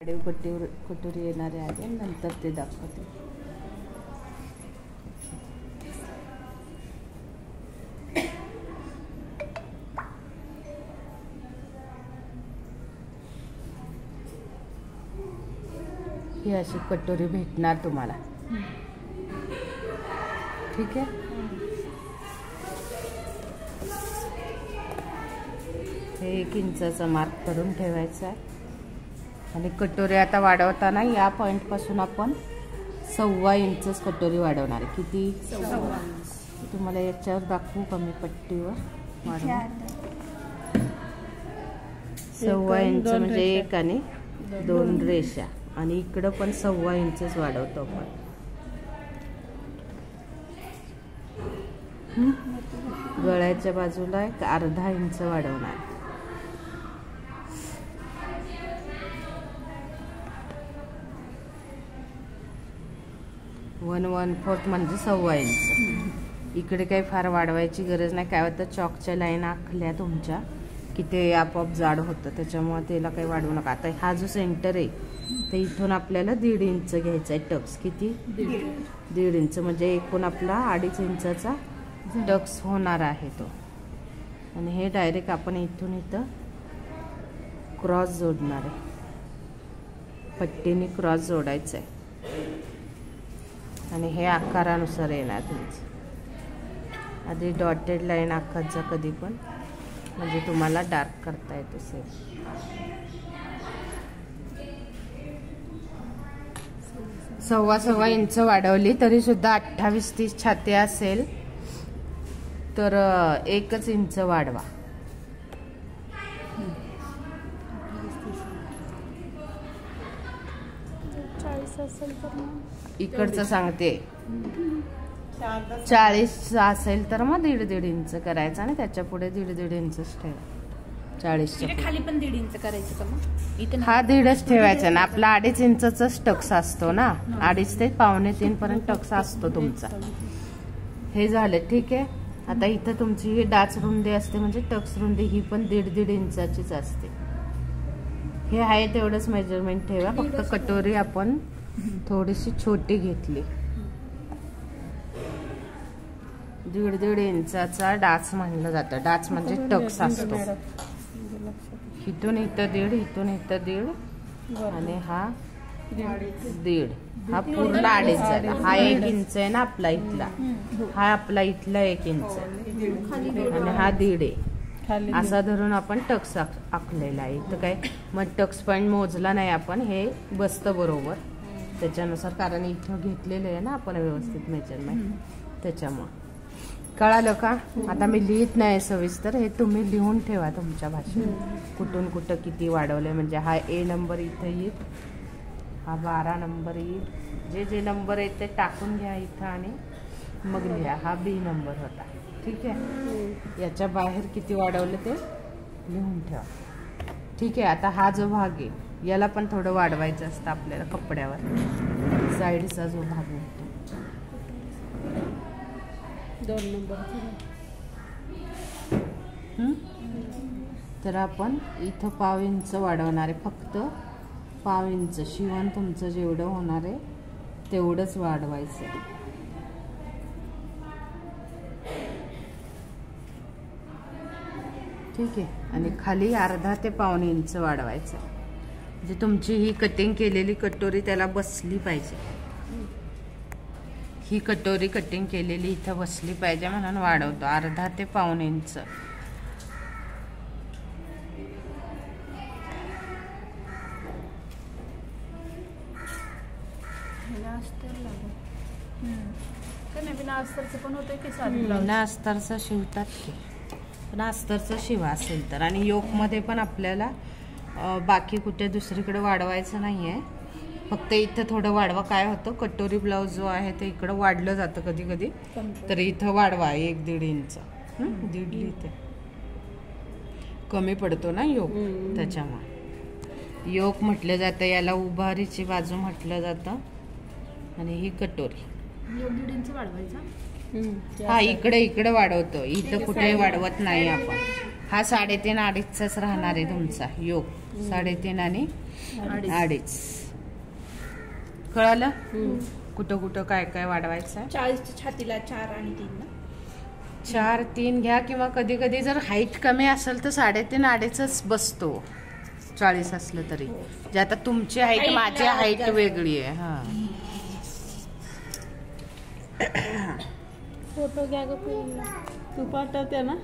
वाढीव कटोरी येणारे आहे, नंतर ते दाखवते. ही अशी कटोरी भेटणार तुम्हाला. ठीक आहे. हे 1 इंचाचा मार्क करून ठेवायचा आहे. आणि कटोरी आता वाढवताना या पॉइंट पासून आपण 1.25 इंचच कटोरी वाढवणार आहे. किती? 1.25. तुम्हाला याच्यावर दाखवू कमी पट्टीवर. 1.25 इंच म्हणजे 1 आणि 2 रेषा. आणि इकडं पण 1.25 इंचच वाढवतो आपण. गळ्याच्या बाजूला 1/2 इंच वाढवणार. वन 1/4 म्हणजे 1.25 इंच. इकडे काही फार वाढवायची गरज नाही. काय होतं, चॉकच्या लाईन आखल्या तुमच्या की ते आपोआप जाड होतं, त्याच्यामुळे त्याला काही वाढवू नका. आता हा जो सेंटर आहे तर इथून आपल्याला 1.5 इंच घ्यायचा आहे टक्स. किती? 1.5 इंच म्हणजे एकूण आपला 2.5 इंचाचा टक्स होणार आहे तो. आणि हे डायरेक्ट आपण इथून इथं क्रॉस जोडणार आहे. पट्टीने क्रॉस जोडायचं आहे. आणि हे आकारानुसार येणार तुमचं. आधी डॉटेड लाईन आखायचा कधी पण, म्हणजे तुम्हाला डार्क करता येत असेल. 1.25 इंच वाढवली तरी सुद्धा 28-30 छाती असेल तर 1 इंच वाढवा. इकडचं सांगते. 40 असेल तर मग 1.5 इंच करायचं आणि त्याच्या पुढे 1.5 इंचच ठेवा. 40च्या खाली पण 1.5 इंच करायचं का मग? इथे हा 1.5च ठेवायचा ना. आपला 2.5 इंचचाच टक्स असतो ना. 2.5 ते 2.25 पर्यंत टक्स असतो तुमचा. हे झालं. ठीक आहे. आता इथं तुमची ही डाच रुंदी असते, म्हणजे टक्स रुंदी ही पण 1.5 इंचाचीच असते. हे आहे तेवढंच मेजरमेंट ठेवा. फक्त कटोरी आपण थोडीशी छोटी घेतली. 1.5 इंचाचा डाच म्हणलं जातं. डाच म्हणजे टक्स असतो. इथून इथं 1.5, इथून इथं 1.5 आणि हा 1.5. हा पूर्ण 2.5 झाला. हा 1 इंच आहे ना आपला इथला. हा आपला इथला 1 इंच आणि हा 1.5 आहे. असा धरून आपण टक्स आखलेला आहे. इथं काय मग टक्स पॉइंट मोजला नाही आपण. हे बसतं बरोबर त्याच्यानुसार, कारण इथं घेतलेलं आहे ना आपण व्यवस्थित मेजरमेंट, त्याच्यामुळे. कळालं का? आता मी लिहित नाही सविस्तर. हे तुम्ही लिहून ठेवा तुमच्या भाषेत, कुठून कुठं किती वाढवलंय. म्हणजे हा A नंबर इथं येईल, हा 12 नंबर येईल. जे नंबर आहेत ते टाकून घ्या इथं आणि मग लिहा. हा B नंबर होता. ठीक आहे. याच्या बाहेर किती वाढवलं ते लिहून ठेवा. ठीक आहे. आता हा जो भाग आहे याला पण थोडं वाढवायचं असतं आपल्याला कपड्यावर. साईडचा जो भाग होतो 2 नंबर. तर आपण इथं 1/2 इंच वाढवणार आहे. फक्त 1/2 इंच. शिवण तुमचं जेवढं होणार आहे तेवढंच वाढवायचं. ठीक आहे. आणि खाली 1/2 ते 1/2 इंच वाढवायचं. म्हणजे तुमची ही कटिंग केलेली कटोरी त्याला बसली पाहिजे. ही कटोरी कटिंग केलेली इथं बसली पाहिजे म्हणून वाढवतो 1/2 ते 1/2 इंच. बिना अस्तरचं शिवतात की, पण अस्तरचं शिवा असेल तर. आणि योकमध्ये पण आपल्याला बाकी कुठे दुसरीकडे वाढवायचं नाही आहे. फक्त इथं थोडं वाढवा. काय होतं, कटोरी ब्लाऊज जो आहे ते इकडं वाढलं जातं कधी कधी, तर इथं वाढवा 1-1.5 इंच. 1.5 इथे कमी पडतो ना योक, त्याच्यामुळे योक म्हटलं जातं याला. उभारीची बाजू म्हटलं जातं. आणि ही कटोरी 1.5 इंच वाढवायचा. हा इकडे वाढवतो. इथं कुठे वाढवत नाही आपण. हा 3.5-2.5च राहणार आहे तुमचा योक. 3.5 आणि 2.5. कळालं कुठं कुठं काय काय वाढवायचं आहे. 40 छातीला 4 आणि 3 ना. 4, 3 घ्या किंवा कधी कधी जर हाईट कमी असेल तर 3.5, 2.5च बसतो. 40 असलं तरी. जे आता तुमची हाईट माझी हाईट वेगळी आहे. हा फोटो घ्या ग तू पाठवते ना.